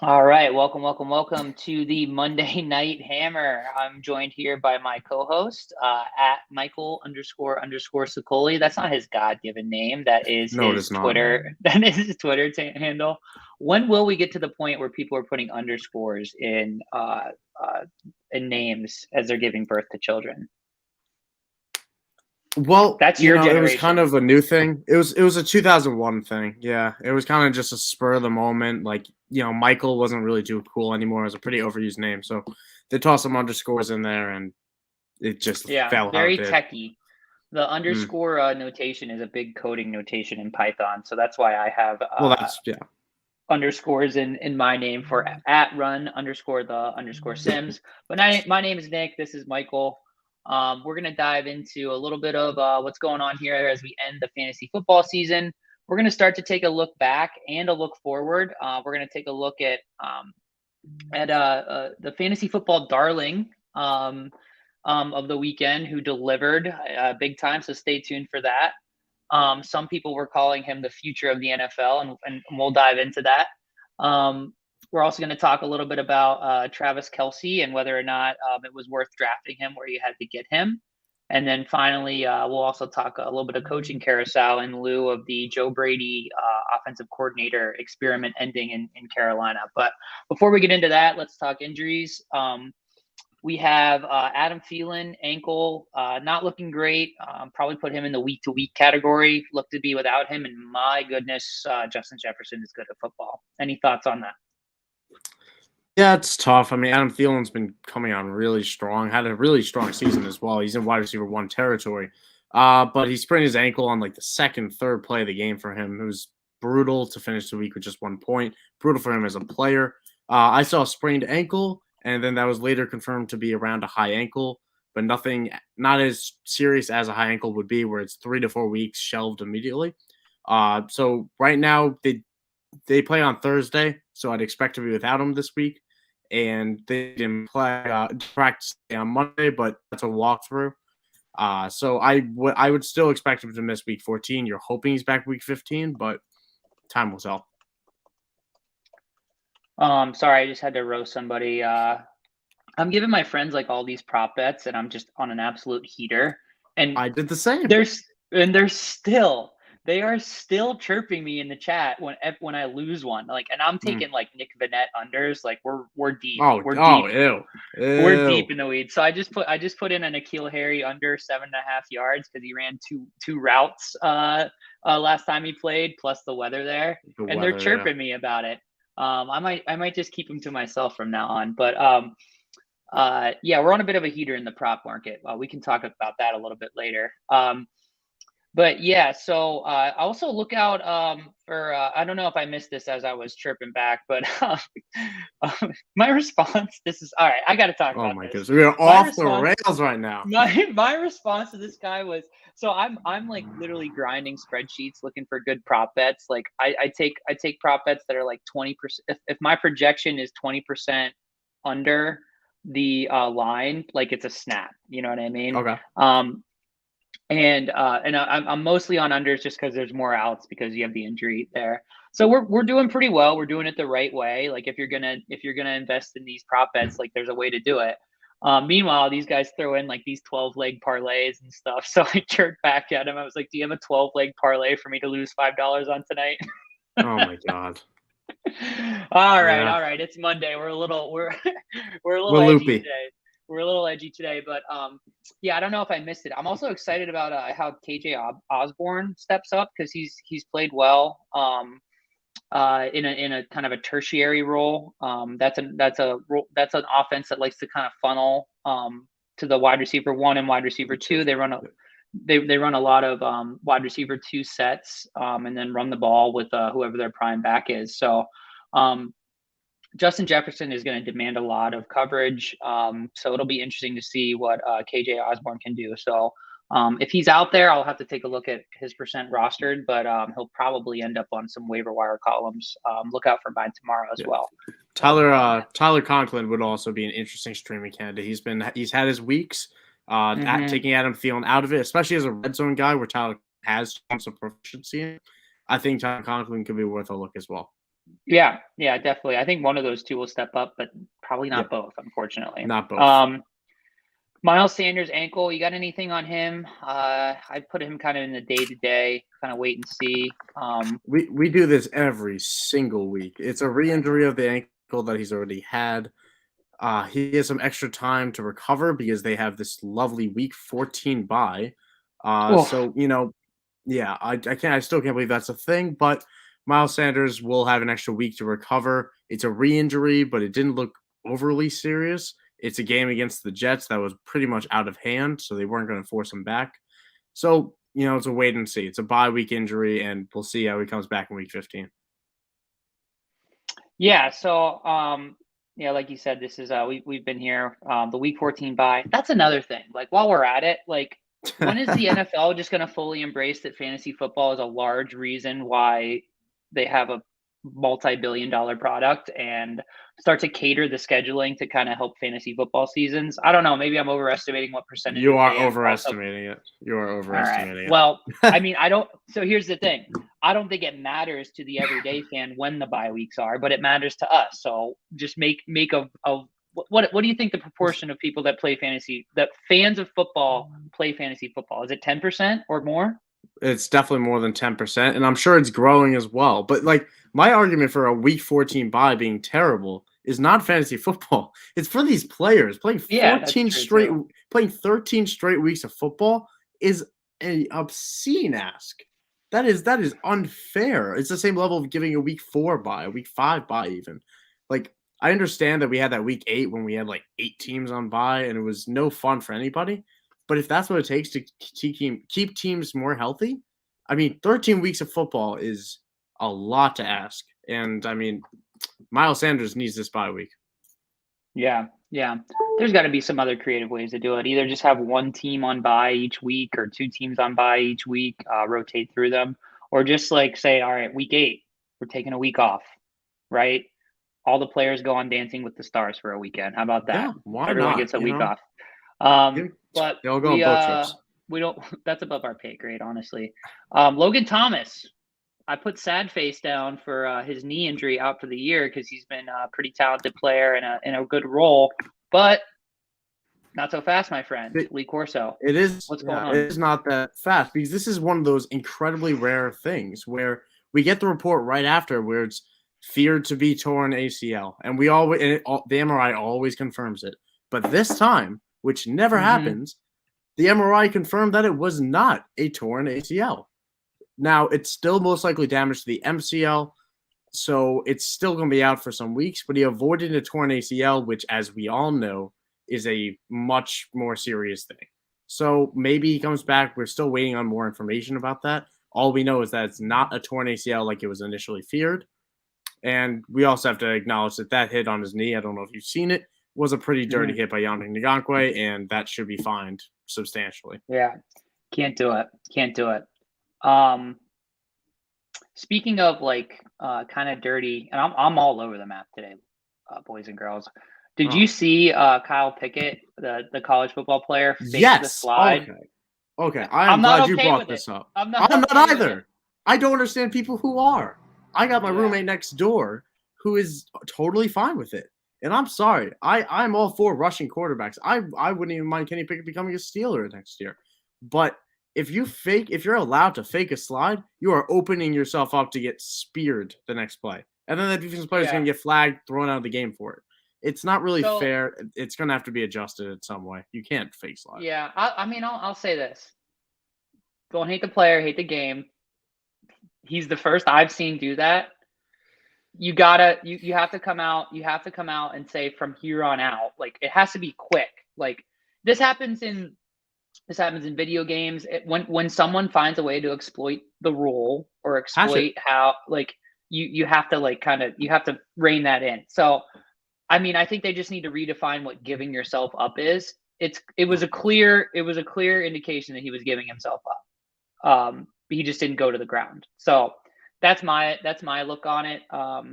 All right, welcome to the Monday Night Hammer. I'm joined here by my co-host at Michael underscore Sicoli. That's not his God-given name. That is No, it his is not. Twitter. That is his Twitter handle. When will we get to the point where people are putting underscores uh, in names as they're giving birth to children? Well, That's your it was kind generation. of a new thing. It was a 2001 thing. Yeah, it was kind of just a spur of the moment. Like, Michael wasn't really too cool anymore. It was a pretty overused name, so they tossed some underscores in there, and it just Yeah, fell how it very did. techy. The Mm. underscore notation is a big coding notation in Python, so that's why I have Well, that's yeah. underscores in my name for at run underscore the underscore Sims. But my name is Nick. This is Michael. We're gonna dive into a little bit of what's going on here as we end the fantasy football season. We're gonna start to take a look back and a look forward. We're gonna take a look at the fantasy football darling of the weekend who delivered big time. So stay tuned for that. Some people were calling him the future of the NFL, and we'll dive into that. We're also going to talk a little bit about Travis Kelce and whether or not it was worth drafting him where you had to get him. And then finally, we'll also talk a little bit of coaching carousel in lieu of the Joe Brady offensive coordinator experiment ending in Carolina. But before we get into that, let's talk injuries. We have Adam Thielen, ankle, not looking great. Probably put him in the week to week category. Look to be without him. And my goodness, Justin Jefferson is good at football. Any thoughts on that? Yeah, it's tough. I mean, Adam Thielen's been coming on really strong. Had a really strong season as well. He's in wide receiver one territory. But he sprained his ankle on like the second, third play of the game for him. It was brutal to finish the week with just 1 point. Brutal for him as a player. I saw a sprained ankle, and then that was later confirmed to be around a high ankle, but not as serious as a high ankle would be, where it's 3 to 4 weeks shelved immediately. So right now they play on Thursday, so I'd expect to be without him this week. And they didn't play practice on Monday, but that's a walkthrough. So I would still expect him to miss week 14. You're hoping he's back week 15, but time will tell. Sorry, I just had to roast somebody. I'm giving my friends like all these prop bets, and I'm just on an absolute heater. And I did the same. There's and they're still they are still chirping me in the chat when I lose one. Like, and I'm Mm. taking like Nick Vanette unders. Like we're deep. Oh, We're oh, deep. ew, We're deep ew. in the weeds. So I just put in an Akil Harry under 7.5 yards because he ran two routes last time he played, plus the weather there, The and they're weather, yeah. chirping me about it. I might just keep them to myself from now on. But yeah, we're on a bit of a heater in the prop market. We can talk about that a little bit later. But yeah, so also look out for I don't know if I missed this as I was chirping back, but my response. This is all right. I got to talk Oh about my this. goodness, we are My off the response. rails right now. My response to this guy was so I'm like literally grinding spreadsheets looking for good prop bets. Like I take prop bets that are like 20%. If my projection is 20% under the line, like it's a snap. You know what I mean? Okay. Um, and I'm mostly on unders just because there's more outs because you have the injury there. So we're doing pretty well. We're doing it the right way. Like if you're gonna invest in these prop bets, like there's a way to do it. Meanwhile, these guys throw in like these 12 leg parlays and stuff. So I jerked back at him. I was like, "Do you have a 12 leg parlay for me to lose $5 on tonight?" Oh my god. All Yeah, right. It's Monday. We're a we're little edgy loopy. today. We're a little edgy today, but yeah, I don't know if I missed it. I'm also excited about how KJ Osborne steps up because he's played well in a kind of a tertiary role. That's an offense that likes to kind of funnel to the wide receiver one and wide receiver two. They run a lot of wide receiver two sets and then run the ball with whoever their prime back is. So um, Justin Jefferson is going to demand a lot of coverage. So it'll be interesting to see what KJ Osborne can do. So if he's out there, I'll have to take a look at his percent rostered, but he'll probably end up on some waiver wire columns. Look out for mine tomorrow as Yeah. well. Tyler Conklin would also be an interesting streaming candidate. He's had his weeks Mm-hmm. taking Adam Thielen out of it, especially as a red zone guy where Tyler has some proficiency in. I think Tyler Conklin could be worth a look as well. Yeah, yeah, definitely. I think one of those two will step up, but probably Yeah, not both, unfortunately. not both. Miles Sanders ankle, you got anything on him? I put him kind of in the day to day, kind of wait and see. We do this every single week. It's a re-injury of the ankle that he's already had. He has some extra time to recover because they have this lovely week 14 bye. Oh, So yeah, I still can't believe that's a thing, but Miles Sanders will have an extra week to recover. It's a re-injury, but it didn't look overly serious. It's a game against the Jets that was pretty much out of hand, so they weren't going to force him back. So, it's a wait and see. It's a bye week injury, and we'll see how he comes back in week 15. yeah. So, yeah, like you said, this is we've been here the week 14 bye. That's another thing. Like while we're at it, like when is the NFL just going to fully embrace that fantasy football is a large reason why they have a multi-billion-dollar product and start to cater the scheduling to kind of help fantasy football seasons? I don't know. Maybe I'm overestimating what percentage You of are fans also. overestimating it. You are All right. overestimating Well, I it. mean, I don't. So here's the thing. I don't think it matters to the everyday fan when the bye weeks are, but it matters to us. So just make a what do you think the proportion of people that play fantasy, that fans of football play fantasy football? Is it 10% or more? It's definitely more than 10%, and I'm sure it's growing as well. But like my argument for a week 14 bye being terrible is not fantasy football. It's for these players Yeah, that's true too. playing 13 straight weeks of football is a obscene ask. That is unfair. It's the same level of giving a week 4 bye, a week 5 bye even. Like I understand that we had that week 8 when we had like 8 teams on bye and it was no fun for anybody. But if that's what it takes to keep teams more healthy, I mean, 13 weeks of football is a lot to ask. And I mean, Miles Sanders needs this bye week. Yeah, yeah. There's got to be some other creative ways to do it. Either just have one team on bye each week, or two teams on bye each week, rotate through them, or just like say, all right, week 8, we're taking a week off, right? All the players go on Dancing with the Stars for a weekend. How about that? Yeah, why Everyone not? gets a week off. But They all go on boat trips. we don't. That's above our pay grade, honestly. Logan Thomas, I put sad face down for his knee injury out for the year because he's been a pretty talented player in a good role, but not so fast, my friend. Lee Corso. It is. What's going on? It is not that fast because this is one of those incredibly rare things where we get the report right after where it's feared to be torn ACL, and we always the MRI always confirms it. But this time, which never happens, the MRI confirmed that it was not a torn ACL. Now, it's still most likely damage to the MCL, so it's still going to be out for some weeks, but he avoided a torn ACL, which, as we all know, is a much more serious thing. So maybe he comes back. We're still waiting on more information about that. All we know is that it's not a torn ACL like it was initially feared. And we also have to acknowledge that that hit on his knee, I don't know if you've seen it, was a pretty dirty hit by Yannick Ngakoue, and that should be fined substantially. Yeah, can't do it. Can't do it. Speaking of like kind of dirty, and I'm all over the map today, boys and girls. Did you see Kyle Pickett, the college football player, fake the slide? Okay. I'm glad you brought this up. I'm not okay either. I don't understand people who are. I got my roommate next door who is totally fine with it. And I'm sorry. I'm all for rushing quarterbacks. I wouldn't even mind Kenny Pickett becoming a Steeler next year. But if you're allowed to fake a slide, you are opening yourself up to get speared the next play. And then the defensive player is going to get flagged, thrown out of the game for it. It's not really fair. It's going to have to be adjusted in some way. You can't fake slide. Yeah, I mean, I'll say this. Don't hate the player, hate the game. He's the first I've seen do that. You have to come out. You have to come out and say from here on out, like it has to be quick. Like this happens in video games. When someone finds a way to exploit the rule or exploit how, like you have to like kind of you have to rein that in. So, I mean, I think they just need to redefine what giving yourself up is. It was a clear indication that he was giving himself up. He just didn't go to the ground. So that's my look on it. I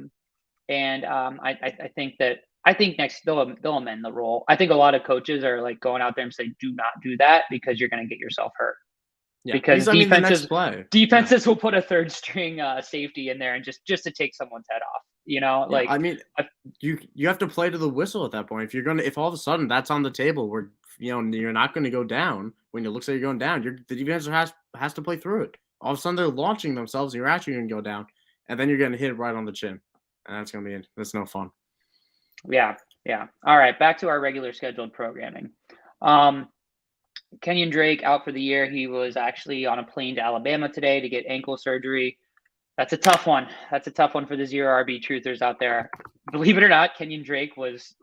think next they'll amend the rule. I think a lot of coaches are like going out there and saying, do not do that because you're going to get yourself hurt. Yeah, because defenses will put a third string safety in there and just to take someone's head off. Yeah, Like I mean, you have to play to the whistle at that point. If all of a sudden that's on the table where you're not gonna go down when it looks like you're going down, the defense has to play through it. All of a sudden they're launching themselves, and you're actually gonna go down, and then you're getting hit right on the chin, and that's no fun. yeah, yeah. All right, back to our regular scheduled programming. Um, Kenyon Drake out for the year. He was actually on a plane to Alabama today to get ankle surgery. That's a tough one. That's a tough one for the zero RB truthers out there. Believe it or not, Kenyon Drake was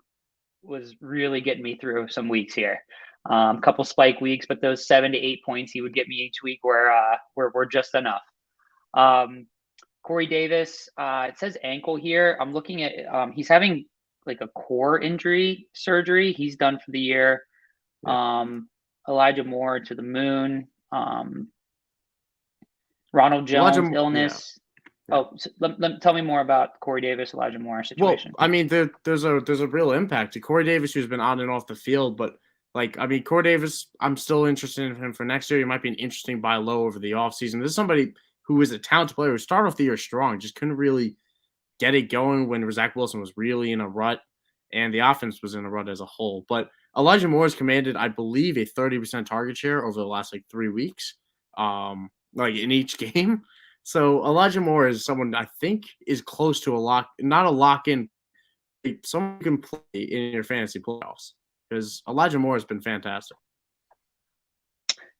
really getting me through some weeks here. Couple spike weeks, but those 7 to 8 points he would get me each week were just enough. Corey Davis, it says ankle here. I'm looking at he's having like a core injury surgery. He's done for the year. Elijah Moore to the moon. Ronald Jones illness. Yeah. Oh, so tell me more about Corey Davis, Elijah Moore situation. Well, I mean, there's a real impact to Corey Davis, who's been on and off the field, but Corey Davis, I'm still interested in him for next year. He might be an interesting buy low over the offseason. This is somebody who is a talented player who started off the year strong, just couldn't really get it going when Zach Wilson was really in a rut and the offense was in a rut as a whole. But Elijah Moore has commanded, I believe, a 30% target share over the last 3 weeks, in each game. So Elijah Moore is someone I think is close to a lock, not a lock-in, someone who can play in your fantasy playoffs because Elijah Moore has been fantastic.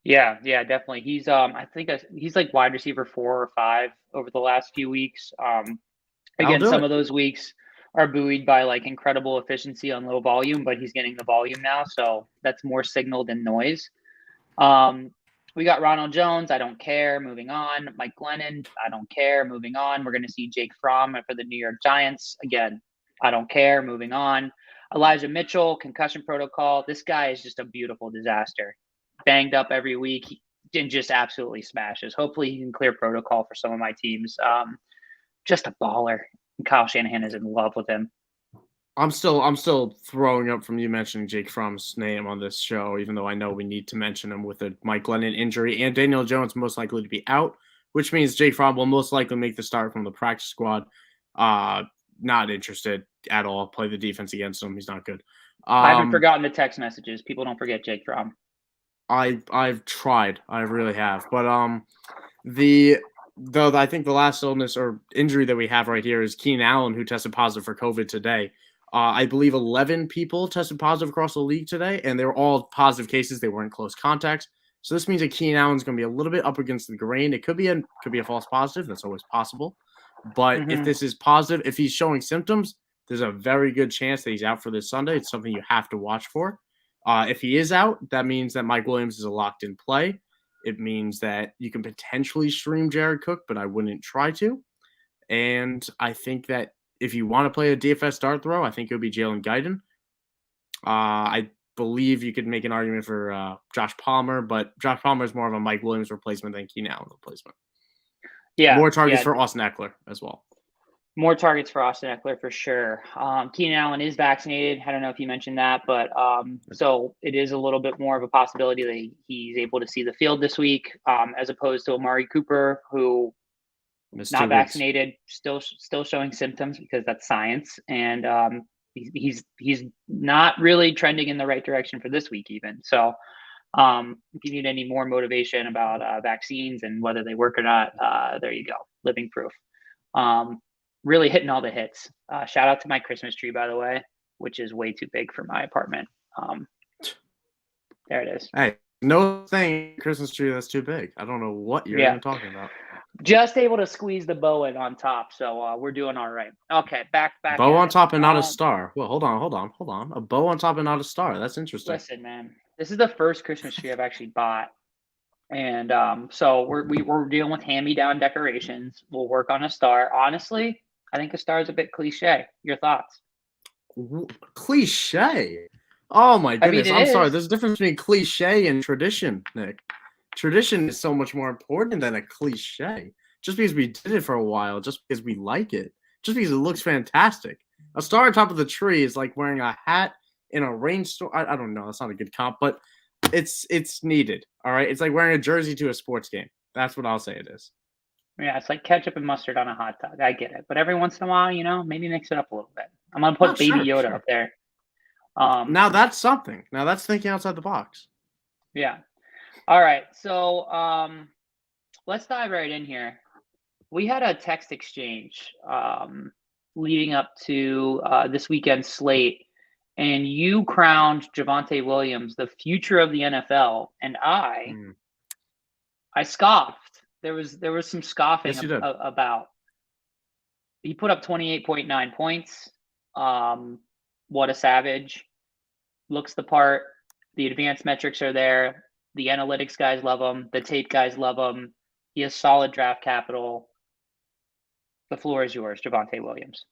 Yeah, definitely. He's I think he's like wide receiver 4 or 5 over the last few weeks. Again, some of those weeks are buoyed by incredible efficiency on low volume, but he's getting the volume now, so that's more signal than noise. We got Ronald Jones. I don't care. Moving on. Mike Glennon. I don't care. Moving on. We're going to see Jake Fromm for the New York Giants. Again, I don't care. Moving on. Elijah Mitchell, concussion protocol. This guy is just a beautiful disaster. Banged up every week and just absolutely smashes. Hopefully he can clear protocol for some of my teams. Just a baller. Kyle Shanahan is in love with him. I'm still throwing up from you mentioning Jake Fromm's name on this show, even though I know we need to mention him with a Mike Glennon injury and Daniel Jones most likely to be out, which means Jake Fromm will most likely make the start from the practice squad. Not interested at all. Play the defense against him. He's not good. I haven't forgotten the text messages. People don't forget Jake Fromm. I've tried. I really have. But though I think the last illness or injury that we have right here is Keenan Allen, who tested positive for COVID today. I believe 11 people tested positive across the league today, and they were all positive cases. They weren't close contacts. So this means that Keenan Allen's going to be a little bit up against the grain. It could be a false positive. That's always possible. But if this is positive, if he's showing symptoms, there's a very good chance that he's out for this Sunday. It's something you have to watch for. If he is out, that means that Mike Williams is a locked-in play. It means that you can potentially stream Jared Cook, but I wouldn't try to. And I think that if you want to play a DFS dart throw, I think it would be Jalen Guyton. I believe you could make an argument for Josh Palmer, but Josh Palmer is more of a Mike Williams replacement than Keenan Allen replacement. Yeah. More targets for Austin Eckler as well. More targets for Austin Eckler for sure. Keenan Allen is vaccinated. I don't know if you mentioned that, but so it is a little bit more of a possibility that he's able to see the field this week, as opposed to Amari Cooper, who not vaccinated, still showing symptoms because that's science, and he's not really trending in the right direction for this week even. So if you need any more motivation about vaccines and whether they work or not, there you go, living proof. Really hitting all the hits. Shout out to my Christmas tree, by the way, which is way too big for my apartment. There it is. Hey, no thing Christmas tree that's too big. I don't know what you're even talking about. Just able to squeeze the bow in on top, so we're doing all right. Okay, back. Bow on top and not a star. Well, hold on. A bow on top and not a star. That's interesting. Listen, man, this is the first Christmas tree I've actually bought. And so we're dealing with hand-me-down decorations. We'll work on a star. Honestly, I think a star is a bit cliche. Your thoughts? Cliche? Oh my goodness! I'm sorry. There's a difference between cliche and tradition, Nick. Tradition is so much more important than a cliche. Just because we did it for a while, just because we like it, just because it looks fantastic. A star on top of the tree is like wearing a hat in a rainstorm. I don't know. That's not a good comp, but it's needed. All right. It's like wearing a jersey to a sports game. That's what I'll say it is. Yeah, it's like ketchup and mustard on a hot dog. I get it, but every once in a while, maybe mix it up a little bit. I'm gonna Oh, put Baby sure, Yoda up sure. there. Now that's something. Now that's thinking outside the box. Yeah. All right. So let's dive right in here. We had a text exchange leading up to this weekend's slate, and you crowned Javonte Williams the future of the NFL, and I scoffed. There was some scoffing Yes, you did. about. He put up 28.9 points. What a savage. Looks the part. The advanced metrics are there. The analytics guys love him. The tape guys love him. He has solid draft capital. The floor is yours, Javonte Williams.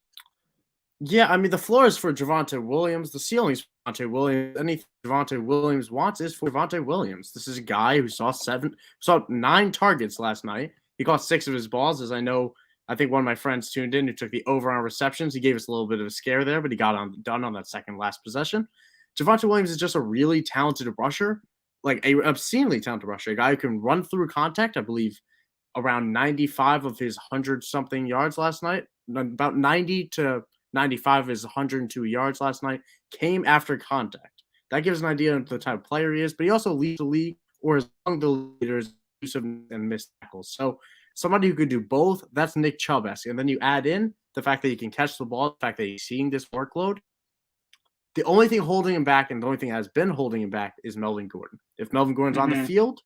Yeah, I mean, the floor is for Javonte Williams. The ceiling is for Javonte Williams. Anything Javonte Williams wants is for Javonte Williams. This is a guy who saw 9 targets last night. He caught 6 of his balls, as I think one of my friends tuned in who took the over on receptions. He gave us a little bit of a scare there, but he got done on that second last possession. Javonte Williams is just a really talented rusher, like a obscenely talented rusher, a guy who can run through contact. I believe around 95 of his 100-something yards last night, about 90 to 95 of his 102 yards last night came after contact. That gives an idea of the type of player he is, but he also leads the league or is among the leaders and missed tackles. So somebody who could do both, that's Nick Chubb-esque. And then you add in the fact that he can catch the ball, the fact that he's seeing this workload. The only thing holding him back, and the only thing that has been holding him back, is Melvin Gordon. If Melvin Gordon's on the field,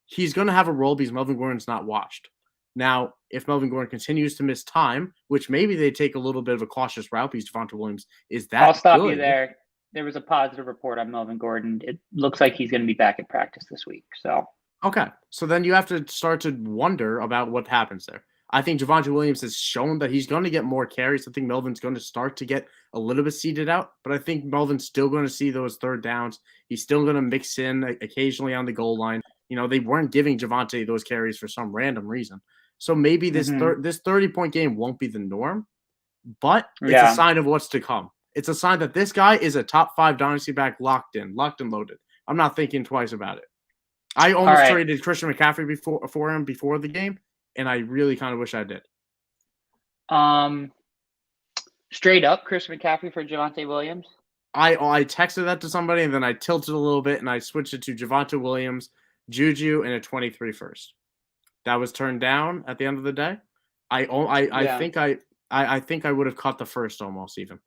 he's going to have a role because Melvin Gordon's not washed. Now, if Melvin Gordon continues to miss time, which maybe they take a little bit of a cautious route because Javonte Williams is that I'll stop good. you there. There was a positive report on Melvin Gordon. It looks like he's going to be back at practice this week. So okay. So then you have to start to wonder about what happens there. I think Javonte Williams has shown that he's going to get more carries. I think Melvin's going to start to get a little bit seeded out, but I think Melvin's still going to see those third downs. He's still going to mix in occasionally on the goal line. They weren't giving Javonte those carries for some random reason. So maybe this 30-point game won't be the norm, but it's a sign of what's to come. It's a sign that this guy is a top 5 dynasty back locked and loaded. I'm not thinking twice about it. I almost traded Christian McCaffrey for him before the game, and I really kind of wish I did. Straight up, Christian McCaffrey for Javonte Williams? I texted that to somebody, and then I tilted a little bit, and I switched it to Javonte Williams, Juju, and a 23 first. That was turned down at the end of the day. I think I would have caught the first almost even.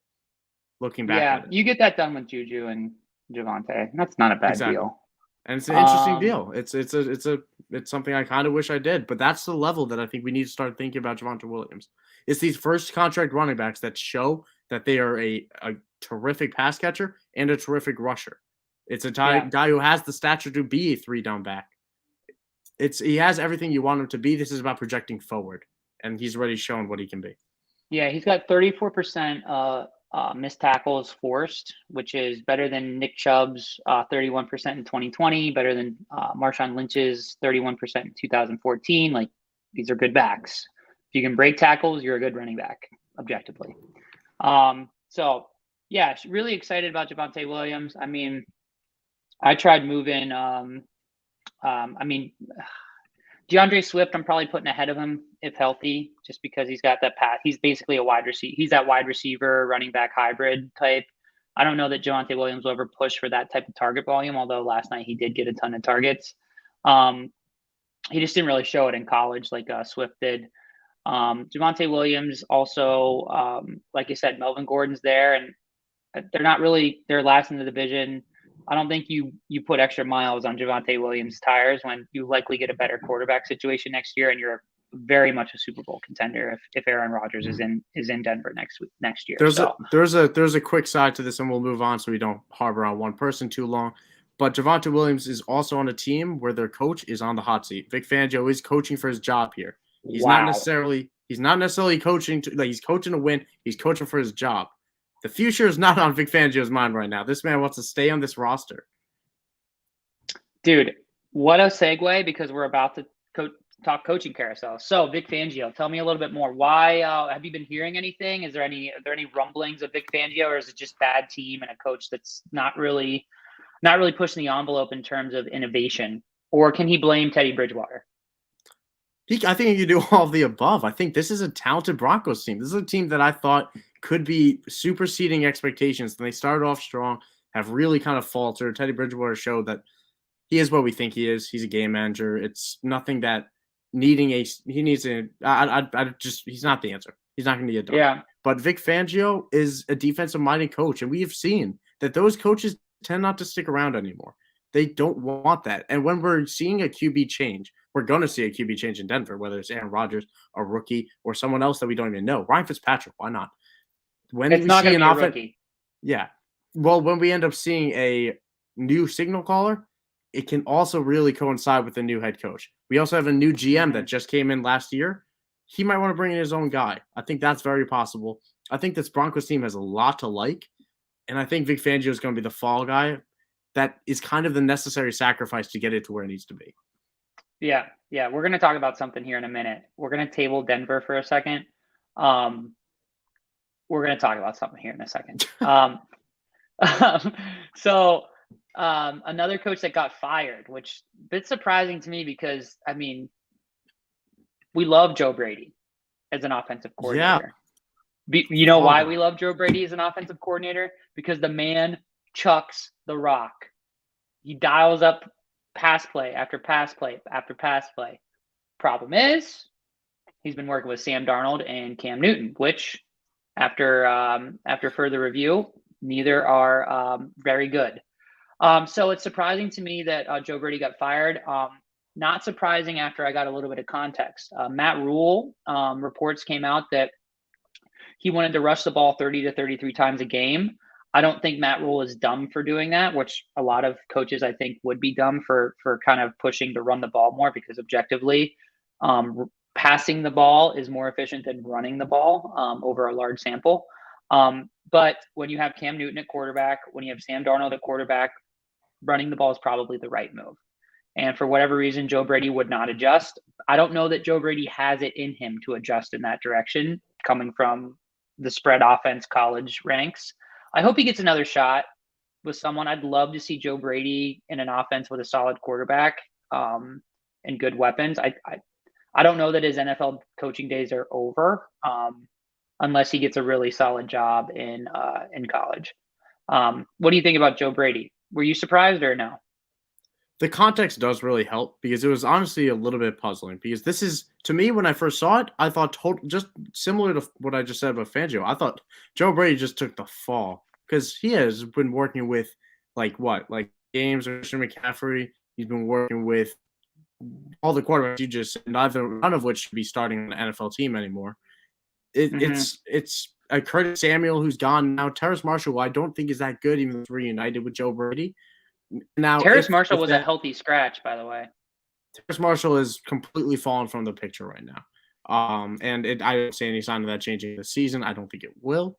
Looking back at it. You get that done with Juju and Javonte. That's not a bad deal. And it's an interesting deal. It's something I kind of wish I did, but that's the level that I think we need to start thinking about Javonte Williams. It's these first contract running backs that show that they are a terrific pass catcher and a terrific rusher. It's a guy who has the stature to be a 3-down back. He has everything you want him to be. This is about projecting forward, and he's already shown what he can be. Yeah, he's got 34% missed tackles forced, which is better than Nick Chubb's 31% in 2020, better than Marshawn Lynch's 31% in 2014. Like, these are good backs. If you can break tackles, you're a good running back, objectively. So, yeah, really excited about Javonte Williams. I mean, I tried moving DeAndre Swift, I'm probably putting ahead of him if healthy, just because he's got that path. He's basically a wide receiver. He's that wide receiver, running back hybrid type. I don't know that Javonte Williams will ever push for that type of target volume, although last night he did get a ton of targets. He just didn't really show it in college like Swift did. Javonte Williams also, like I said, Melvin Gordon's there, and they're last in the division. I don't think you put extra miles on Javonte Williams' tires when you likely get a better quarterback situation next year, and you're very much a Super Bowl contender if Aaron Rodgers is in Denver next year. There's a quick side to this, and we'll move on so we don't harbor on one person too long. But Javonte Williams is also on a team where their coach is on the hot seat. Vic Fangio is coaching for his job here. He's not necessarily coaching he's coaching to win. He's coaching for his job. The future is not on Vic Fangio's mind right now. This man wants to stay on this roster. Dude, what a segue, because we're about to talk coaching carousel. So, Vic Fangio, tell me a little bit more. Why have you been hearing anything? Are there any rumblings of Vic Fangio, or is it just bad team and a coach that's not really pushing the envelope in terms of innovation? Or can he blame Teddy Bridgewater? I think he can do all of the above. I think this is a talented Broncos team. This is a team that I thought could be superseding expectations. And they started off strong, have really kind of faltered. Teddy Bridgewater showed that he is what we think he is. He's a game manager. It's nothing that he needs a. I just he's not the answer. He's not going to get done. Yeah. But Vic Fangio is a defensive-minded coach, and we have seen that those coaches tend not to stick around anymore. They don't want that. And when we're seeing a QB change, we're going to see a QB change in Denver, whether it's Aaron Rodgers, a rookie, or someone else that we don't even know. Ryan Fitzpatrick, why not? When It's we not see going to an be a offense, rookie. yeah. Well, when we end up seeing a new signal caller, it can also really coincide with the new head coach. We also have a new GM that just came in last year. He might want to bring in his own guy. I think that's very possible. I think this Broncos team has a lot to like, and I think Vic Fangio is going to be the fall guy. That is kind of the necessary sacrifice to get it to where it needs to be. Yeah. We're going to talk about something here in a minute. We're going to table Denver for a second. We're going to talk about something here in a second. Another coach that got fired, which a bit surprising to me because, I mean, we love Joe Brady as an offensive coordinator. Yeah. You know why we love Joe Brady as an offensive coordinator? Because the man chucks the rock. He dials up pass play after pass play after pass play. Problem is, he's been working with Sam Darnold and Cam Newton, which after further review, neither are very good. So it's surprising to me that Joe Brady got fired. Not surprising after I got a little bit of context. Matt Rule, reports came out that he wanted to rush the ball 30 to 33 times a game. I don't think Matt Rule is dumb for doing that, which a lot of coaches I think would be dumb for kind of pushing to run the ball more because objectively, passing the ball is more efficient than running the ball over a large sample. But when you have Cam Newton at quarterback, when you have Sam Darnold at quarterback, running the ball is probably the right move. And for whatever reason, Joe Brady would not adjust. I don't know that Joe Brady has it in him to adjust in that direction, coming from the spread offense college ranks. I hope he gets another shot with someone. I'd love to see Joe Brady in an offense with a solid quarterback and good weapons. I don't know that his NFL coaching days are over unless he gets a really solid job in college. What do you think about Joe Brady? Were you surprised or no? The context does really help because it was honestly a little bit puzzling because this is, to me, when I first saw it, I thought just similar to what I just said about Fangio. I thought Joe Brady just took the fall because he has been working with like James or Christian McCaffrey. He's been working with all the quarterbacks you just said, none of which should be starting on an NFL team anymore. It's a Curtis Samuel who's gone now. Terrace Marshall, I don't think is that good, even though he's reunited with Joe Brady. Now, Terrace Marshall was a healthy scratch, by the way. Terrace Marshall is completely fallen from the picture right now. And I don't see any sign of that changing this season. I don't think it will.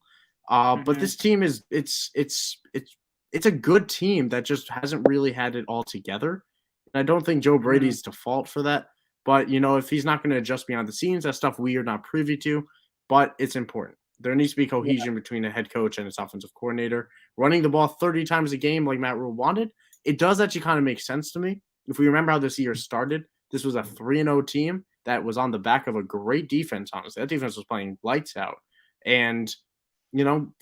But this team is it's a good team that just hasn't really had it all together. And I don't think Joe Brady's to fault for that. But if he's not going to adjust behind the scenes, that's stuff we are not privy to. But it's important. There needs to be cohesion between a head coach and his offensive coordinator. Running the ball 30 times a game like Matt Rule wanted, it does actually kind of make sense to me. If we remember how this year started, this was a 3-0 team that was on the back of a great defense, honestly. That defense was playing lights out. And,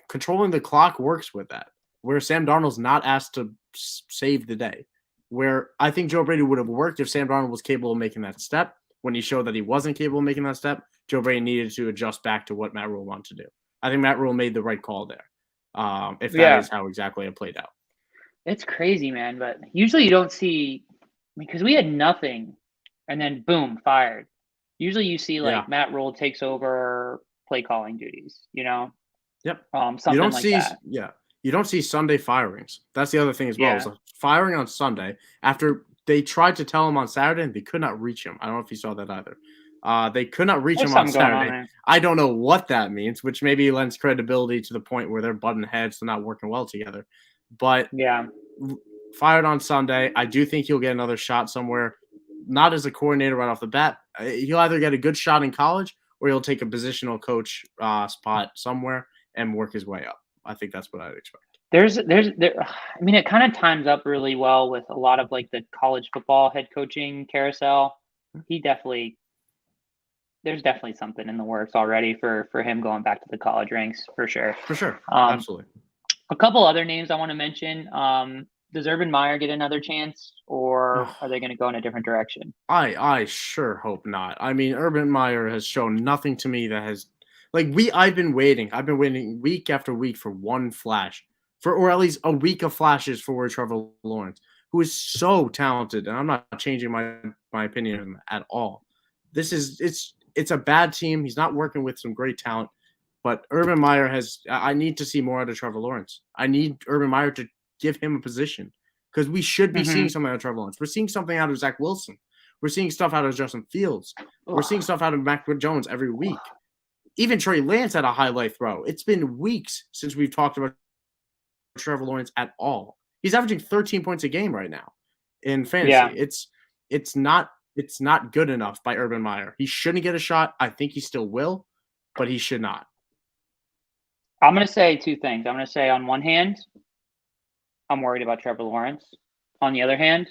controlling the clock works with that, where Sam Darnold's not asked to save the day. Where I think Joe Brady would have worked if Sam Darnold was capable of making that step. When he showed that he wasn't capable of making that step, Joe Brady needed to adjust back to what Matt Rule wanted to do. I think Matt Rule made the right call there, if that is how exactly it played out. It's crazy, man. But usually you don't see, because we had nothing and then boom, fired. Usually you see Matt Rule takes over play calling duties, Yep. Something you don't like see, that. Yeah. You don't see Sunday firings. That's the other thing as well. Yeah. It was a firing on Sunday after they tried to tell him on Saturday and they could not reach him. I don't know if you saw that either. They could not reach him on Saturday. I don't know what that means, which maybe lends credibility to the point where they're butting heads, they're not working well together. But fired on Sunday. I do think he'll get another shot somewhere, not as a coordinator right off the bat. He'll either get a good shot in college or he'll take a positional coach spot somewhere and work his way up. I think that's what I'd expect. It kind of times up really well with a lot of the college football head coaching carousel. He definitely there's definitely something in the works already for him going back to the college ranks for sure. For sure. Um, Absolutely. a couple other names I want to mention. Does Urban Meyer get another chance, or are they going to go in a different direction? I sure hope not. I mean, Urban Meyer has shown nothing to me that has like I've been waiting. I've been waiting week after week for one flash. Or at least a week of flashes for Trevor Lawrence, who is so talented, and I'm not changing my opinion of him at all. This is it's a bad team. He's not working with some great talent, but Urban Meyer has I need to see more out of Trevor Lawrence. I need Urban Meyer to give him a position because we should be seeing something out of Trevor Lawrence. We're seeing something out of Zach Wilson. We're seeing stuff out of Justin Fields. We're seeing stuff out of Mac Jones every week. Even Trey Lance had a highlight throw. It's been weeks since we've talked about Trevor Lawrence at all. He's averaging 13 points a game right now in fantasy. Yeah. It's not good enough by Urban Meyer. He shouldn't get a shot. I think he still will, but he should not. I'm going to say two things. I'm going to say on one hand, I'm worried about Trevor Lawrence. On the other hand,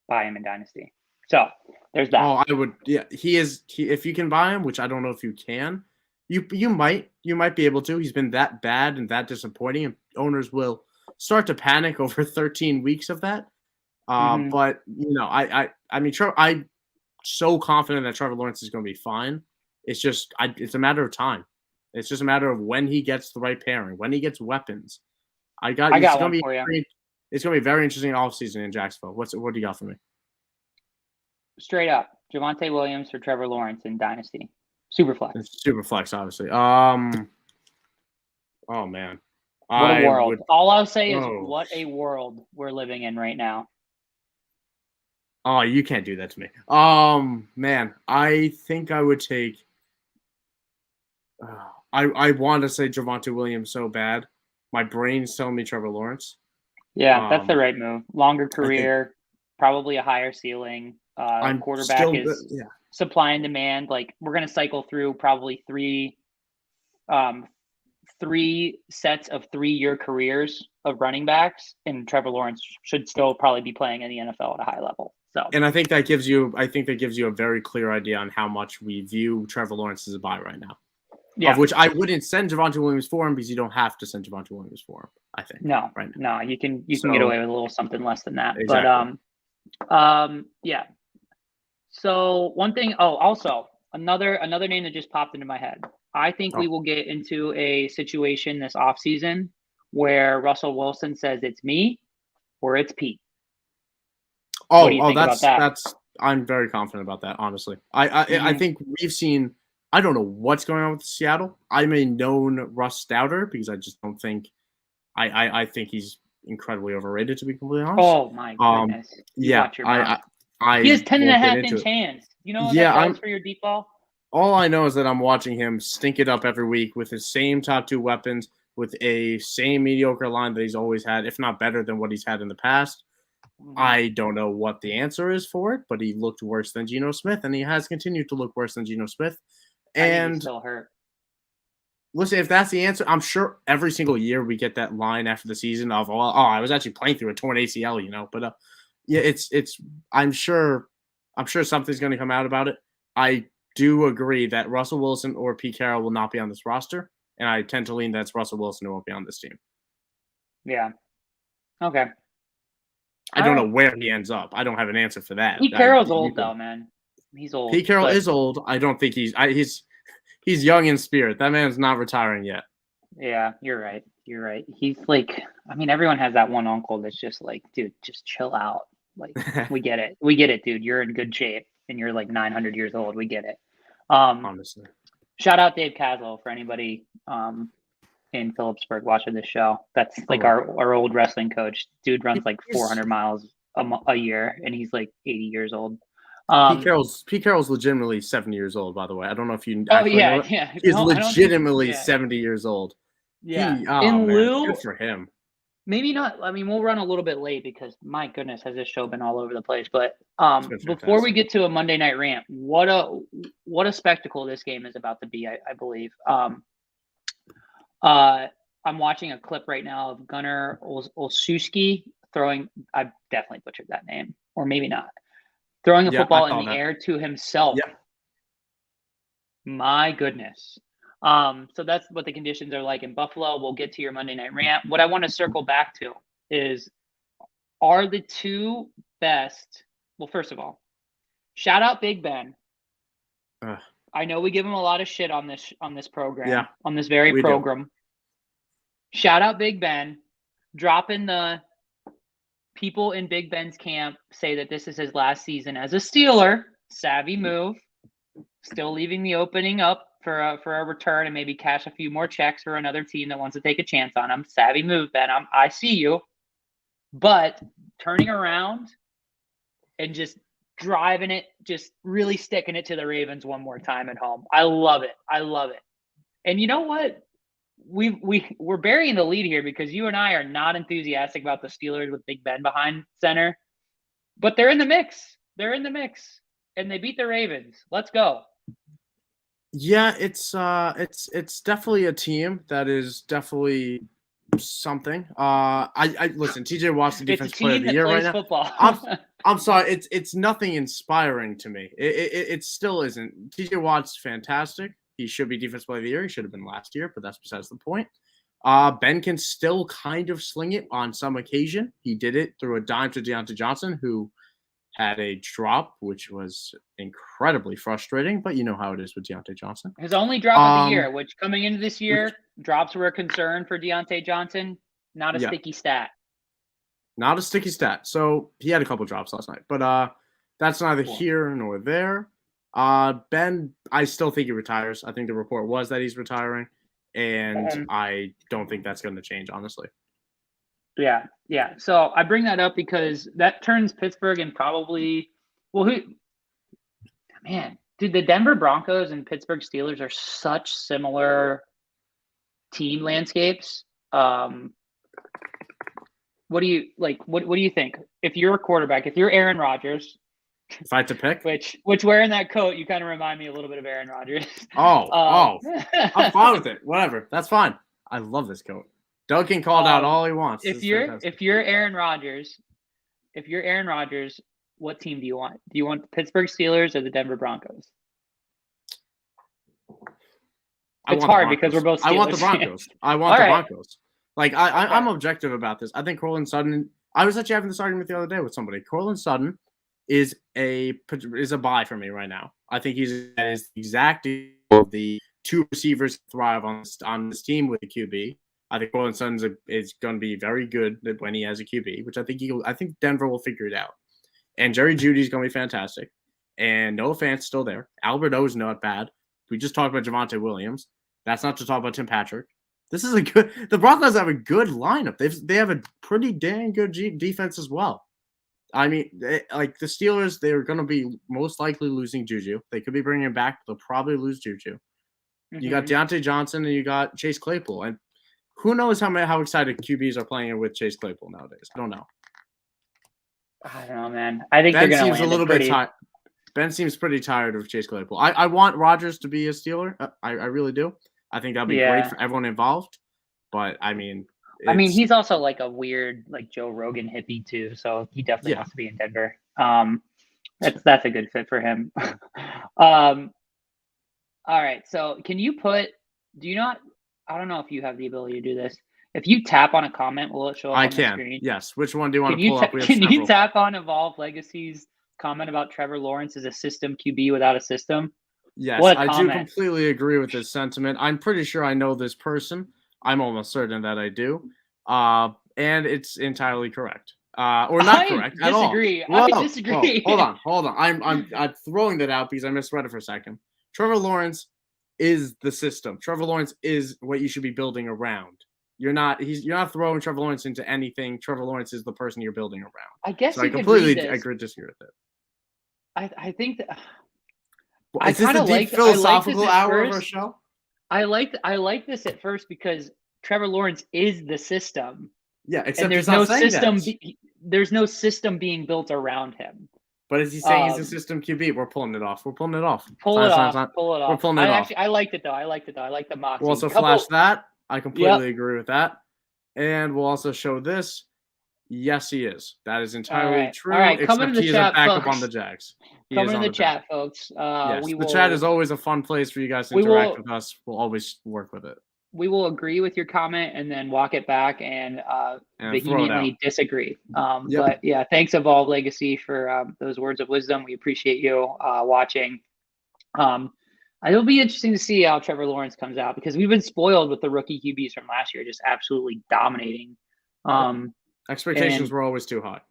buy him in Dynasty. So there's that. Oh, I would. Yeah, if you can buy him, which I don't know if you can, you might be able to. He's been that bad and that disappointing, and owners will start to panic over 13 weeks of that. But I mean, I'm so confident that Trevor Lawrence is going to be fine. It's just it's a matter of time. It's just a matter of when he gets the right pairing, when he gets weapons. I got one for you. It's going to be a very interesting offseason in Jacksonville. What do you got for me? Straight up, Javonte Williams for Trevor Lawrence in Dynasty. Superflex. Superflex, obviously. Oh man. What a world. All I'll say is what a world we're living in right now. Oh, you can't do that to me. Man, I think I would take I want to say Javonte Williams so bad. My brain's telling me Trevor Lawrence. Yeah, that's the right move. Longer career, probably a higher ceiling. Quarterback is supply and demand. Like we're going to cycle through probably three sets of 3-year careers of running backs, and Trevor Lawrence should still probably be playing in the NFL at a high level. So, and I think that gives you a very clear idea on how much we view Trevor Lawrence as a buy right now. Yeah. Of which I wouldn't send Javonte Williams for him because you don't have to send Javonte Williams for him. I think no, you can get away with a little something less than that. Exactly. But yeah. So one thing. Oh, also another name that just popped into my head. I think we will get into a situation this offseason where Russell Wilson says it's me or it's Pete. That's I'm very confident about that. Honestly, I think we've seen. I don't know what's going on with Seattle. I'm a known Russ doubter because I just don't think. I think he's incredibly overrated, to be completely honest. Oh my goodness! He has 10.5-inch hands. You know what that does for your deep ball? All I know is that I'm watching him stink it up every week with his same top two weapons, with a same mediocre line that he's always had, if not better than what he's had in the past. I don't know what the answer is for it, but he looked worse than Geno Smith, and he has continued to look worse than Geno Smith. And he's still hurt. Listen, if that's the answer, I'm sure every single year we get that line after the season of, I was actually playing through a torn ACL, But yeah, it's. I'm sure something's going to come out about it. I do agree that Russell Wilson or Pete Carroll will not be on this roster, and I tend to lean that it's Russell Wilson who won't be on this team. Yeah. Okay. I don't know where he ends up. I don't have an answer for that. Pete Carroll's old, though, man. He's old. Pete Carroll is old. I don't think he's young in spirit. That man's not retiring yet. Yeah, you're right. He's like, I mean, everyone has that one uncle that's just like, dude, just chill out. Like, we get it, dude. You're in good shape, and you're like 900 years old. We get it. Honestly, shout out Dave Caslow for anybody in Phillipsburg watching this show. That's like our old wrestling coach. Dude runs like 400 miles a year, and he's like 80 years old. Pete Carroll's legitimately 70 years old, by the way. I don't know if you. Yeah. He's legitimately 70 years old. Yeah. Good for him. Maybe not. I mean, we'll run a little bit late because my goodness, has this show been all over the place. But before we get to a Monday night rant, what a spectacle this game is about to be. I believe. I'm watching a clip right now of Gunnar Olszewski throwing. I definitely butchered that name, or maybe not. Throwing a football in the air to himself. Yep. My goodness. So that's what the conditions are like in Buffalo. We'll get to your Monday night rant. What I want to circle back to is, are the two best? Well, first of all, shout out Big Ben. I know we give him a lot of shit on this program, on this very program. Shout out Big Ben, dropping the people in Big Ben's camp say that this is his last season as a Steeler. Savvy move. Still leaving the opening up for a return and maybe cash a few more checks for another team that wants to take a chance on him. Savvy move, Ben. I see you. But turning around and just driving it, just really sticking it to the Ravens one more time at home. I love it. I love it. And you know what? We're burying the lead here because you and I are not enthusiastic about the Steelers with Big Ben behind center, but they're in the mix. They're in the mix, and they beat the Ravens. Let's go. Yeah, it's definitely a team that is definitely something. I listen. TJ Watt's the defense player of the year right now. Football. I'm sorry. It's nothing inspiring to me. It still isn't. TJ Watt's fantastic. He should be defense player of the year. He should have been last year, but that's besides the point. Ben can still kind of sling it on some occasion. He did it through a dime to Deontay Johnson, who had a drop, which was incredibly frustrating, but you know how it is with Deontay Johnson. His only drop of the year, which coming into this year, drops were a concern for Deontay Johnson. Not a sticky stat. Not a sticky stat. So he had a couple drops last night, but that's neither here nor there. Ben, I still think he retires. I think the report was that he's retiring, and I don't think that's going to change, honestly. Yeah. So I bring that up because that turns Pittsburgh and probably dude, the Denver Broncos and Pittsburgh Steelers are such similar team landscapes. What do you think? If you're a quarterback, if you're Aaron Rodgers, if I had to pick, which wearing that coat, you kind of remind me a little bit of Aaron Rodgers. I'm fine with it. Whatever, that's fine. I love this coat. Duncan called out all he wants. If you're Aaron Rodgers, what team do you want? Do you want the Pittsburgh Steelers or the Denver Broncos? It's hard because we're both Steelers. I want the Broncos. I want the Broncos. Like I'm objective about this. I think Courtland Sutton. I was actually having this argument the other day with somebody. Courtland Sutton is a buy for me right now. I think he's exactly the two receivers thrive on this team with the QB. I think Courtland Sutton is going to be very good when he has a QB, which I think Denver will figure it out. And Jerry Jeudy's going to be fantastic. And Noah Fant's still there. Albert O's not bad. We just talked about Javonte Williams. That's not to talk about Tim Patrick. This is the Broncos have a good lineup. They have a pretty dang good defense as well. I mean, the Steelers, they're going to be most likely losing Juju. They could be bringing him back. They'll probably lose Juju. Mm-hmm. You got Deontay Johnson and you got Chase Claypool. And who knows how excited QBs are playing with Chase Claypool nowadays? I don't know. I don't know, man. I think Ben seems a little bit tired. Ben seems pretty tired of Chase Claypool. I want Rodgers to be a Steeler. I really do. I think that'd be great for everyone involved. But I mean, he's also like a weird, like Joe Rogan hippie too. So he definitely wants to be in Denver. That's a good fit for him. All right. So can you I don't know if you have the ability to do this. If you tap on a comment, will it show up on the screen? Yes. Which one do you want to pull up? Can you tap on Evolve Legacy's comment about Trevor Lawrence as a system QB without a system? Yes, I do completely agree with this sentiment. I'm pretty sure I know this person. I'm almost certain that I do. And it's entirely correct. Or not correct at all. I disagree. Whoa, hold on. I'm throwing that out because I misread it for a second. Trevor Lawrence is the system. Trevor Lawrence is what you should be building around. You're not throwing Trevor Lawrence into anything. Trevor Lawrence is the person you're building around. I guess I completely disagree with it. I think that is this a deep philosophical hour of our show? I like this at first because Trevor Lawrence is the system. Yeah, except there's no system. There's no system being built around him. But is he saying he's a system QB? We're pulling it off. Pull it off. We're pulling it off. I liked it though. I like the moxie. We'll also flash that. I completely agree with that. And we'll also show this. Yes, he is. That is All entirely right. All true, right. Come except into the he is a chat, backup on the folks. Jags. He Come is in on the the Jags. chat, folks. Yes, We the chat is will always a fun place for you guys to we interact will with us. We'll always work with it we will agree with your comment and then walk it back and and throw it out. vehemently disagree. Yep. But yeah, thanks Evolve Legacy for those words of wisdom. We appreciate you watching. It'll be interesting to see how Trevor Lawrence comes out because we've been spoiled with the rookie QBs from last year, just absolutely dominating. Expectations were always too high.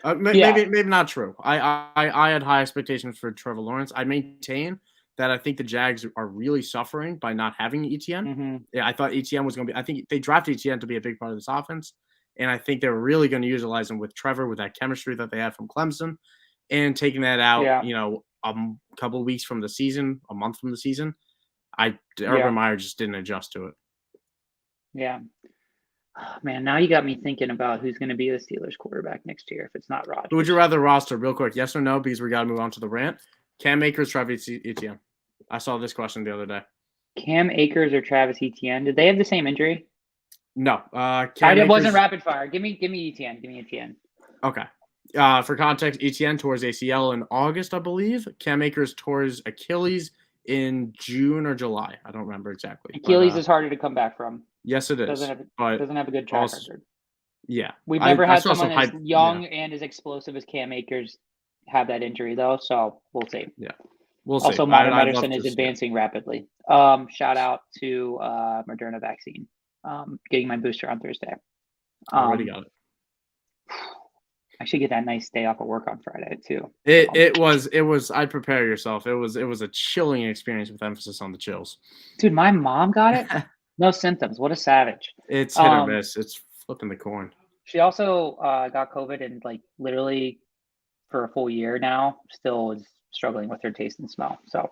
Yeah. Maybe not true. I had high expectations for Trevor Lawrence. I maintain that I think the Jags are really suffering by not having ETN. Mm-hmm. Yeah, I thought ETN was going to be. I think they drafted ETN to be a big part of this offense, and I think they're really going to utilize him with Trevor with that chemistry that they had from Clemson, and taking that out. Yeah. You know, a couple of weeks from the season, a month from the season, Urban Yeah. Meyer just didn't adjust to it. Yeah. Oh, man, now you got me thinking about who's going to be the Steelers quarterback next year if it's not Rodgers. Who would you rather roster, real quick? Yes or no? Because we got to move on to the rant. Cam Akers, Travis Etienne. I saw this question the other day. Cam Akers or Travis Etienne? Did they have the same injury? No. It wasn't rapid fire. Give me Etienne. Give me Etienne. Okay. For context, Etienne tore his ACL in August, I believe. Cam Akers tore his Achilles in June or July. I don't remember exactly. Achilles is harder to come back from. Yes, it is. Doesn't have a good track record. Yeah. We've never had someone as young and as explosive as Cam Akers have that injury, though, so we'll see. Yeah. We'll see. Also, modern medicine is advancing rapidly. Shout out to Moderna vaccine. Getting my booster on Thursday. Already got it. I should get that nice day off of work on Friday too. It was. I'd prepare yourself. It was a chilling experience with emphasis on the chills. Dude, my mom got it. No symptoms. What a savage. It's hit or miss. It's flipping the coin. She also got COVID and like literally for a full year now still is struggling with her taste and smell. So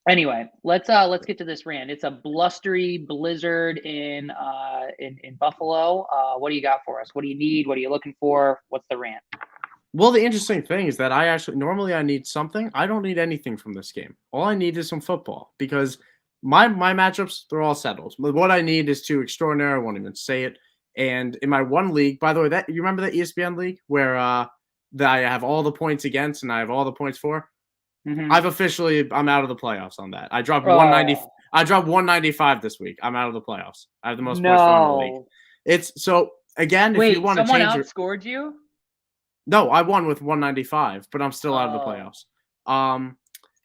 anyway, let's get to this rant. It's a blustery blizzard in Buffalo. What do you got for us? What do you need? What are you looking for? What's the rant? Well, the interesting thing is that normally I need something. I don't need anything from this game. All I need is some football because my matchups, they're all settled. But what I need is two extraordinary. I won't even say it. And in my one league, by the way, you remember that ESPN league where that I have all the points against and I have all the points for? Mm-hmm. I'm out of the playoffs on that. I dropped 190. I dropped 195 this week. I'm out of the playoffs. I have the most points in the league. It's so again. If you want to change, someone outscored you. No, I won with 195, but I'm still out of the playoffs.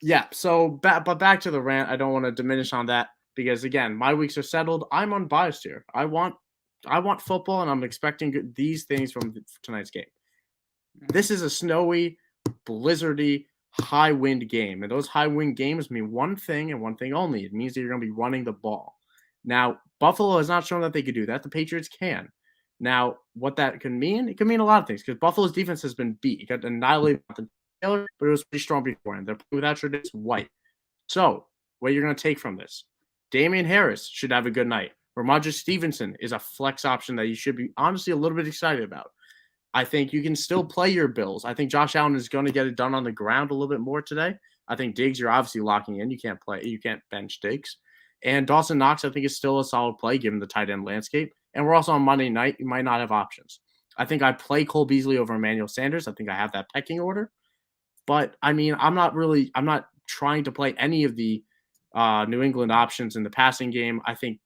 Yeah. So but back to the rant. I don't want to diminish on that because again, my weeks are settled. I'm unbiased here. I want football, and I'm expecting these things from tonight's game. This is a snowy, blizzardy, high wind game, and those high wind games mean one thing and one thing only. It means that you're going to be running the ball. Now, Buffalo has not shown that they could do that. The Patriots can. Now, what that can mean? It can mean a lot of things because Buffalo's defense has been beat. It got annihilated by Taylor, but it was pretty strong beforehand. They're without Tre'Davious White. So, what you're going to take from this? Damian Harris should have a good night. Ramondre Stevenson is a flex option that you should be honestly a little bit excited about. I think you can still play your Bills. I think Josh Allen is going to get it done on the ground a little bit more today. I think Diggs, you're obviously locking in. You can't bench Diggs. And Dawson Knox, I think, is still a solid play given the tight end landscape. And we're also on Monday night. You might not have options. I think I play Cole Beasley over Emmanuel Sanders. I think I have that pecking order. But, I mean, I'm not trying to play any of the New England options in the passing game. I think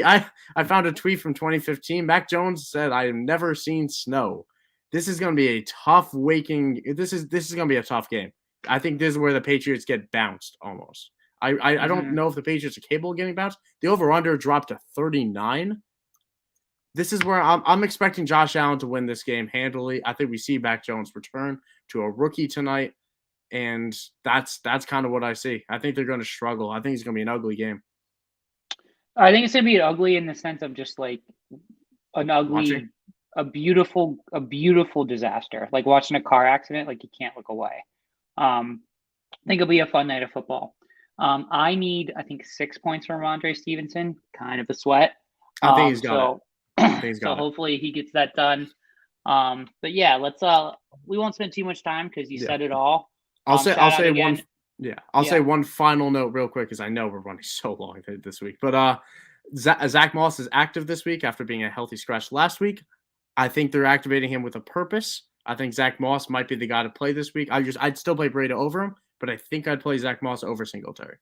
I found a tweet from 2015. Mac Jones said, "I have never seen snow." This is going to be a tough This is going to be a tough game. I think this is where the Patriots get bounced almost. I don't know if the Patriots are capable of getting bounced. The over/under dropped to 39. This is where I'm expecting Josh Allen to win this game handily. I think we see Mac Jones return to a rookie tonight, and that's kind of what I see. I think they're going to struggle. I think it's going to be an ugly game. I think it's going to be ugly in the sense of just like an ugly, a beautiful disaster. Like watching a car accident, like you can't look away. I think it'll be a fun night of football. I need, 6 points from Ramondre Stevenson, kind of a sweat. I think he's got it. So hopefully he gets that done. But yeah, we won't spend too much time because you said it all. I'll say one final note real quick because I know we're running so long this week. But Zach Moss is active this week after being a healthy scratch last week. I think they're activating him with a purpose. I think Zach Moss might be the guy to play this week. I'd still play Breida over him, but I think I'd play Zach Moss over Singletary.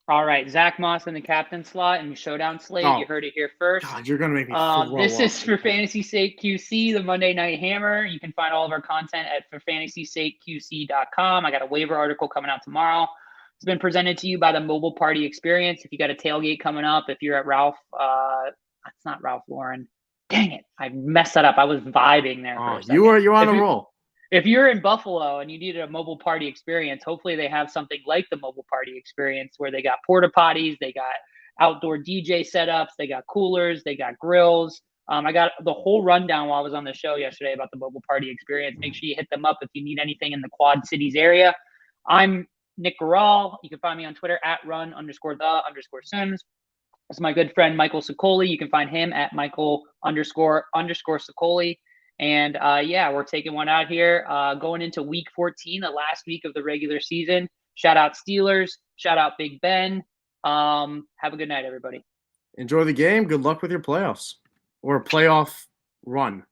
All right, Zach Moss in the captain slot and showdown slate. Oh, you heard it here first. God, you're gonna make me. This is For Fantasy Sake QC, the Monday Night Hammer. You can find all of our content at forfantasysakeqc.com. I got a waiver article coming out tomorrow. It's been presented to you by the Mobile Party Experience. If you got a tailgate coming up, if you're at Ralph, that's not Ralph Lauren. Dang it, I messed that up. I was vibing there. Oh, you're on a roll. If you're in Buffalo and you needed a mobile party experience, hopefully they have something like the mobile party experience where they got porta potties, they got outdoor DJ setups, they got coolers, they got grills. I got the whole rundown while I was on the show yesterday about the mobile party experience. Make sure you hit them up if you need anything in the Quad Cities area. I'm Nick Garal. You can find me on Twitter at run_the_Sims. This is my good friend Michael Sicoli. You can find him at Michael__Sicoli. And we're taking one out here going into week 14, the last week of the regular season. Shout out Steelers. Shout out Big Ben. Have a good night, everybody. Enjoy the game. Good luck with your playoffs or playoff run.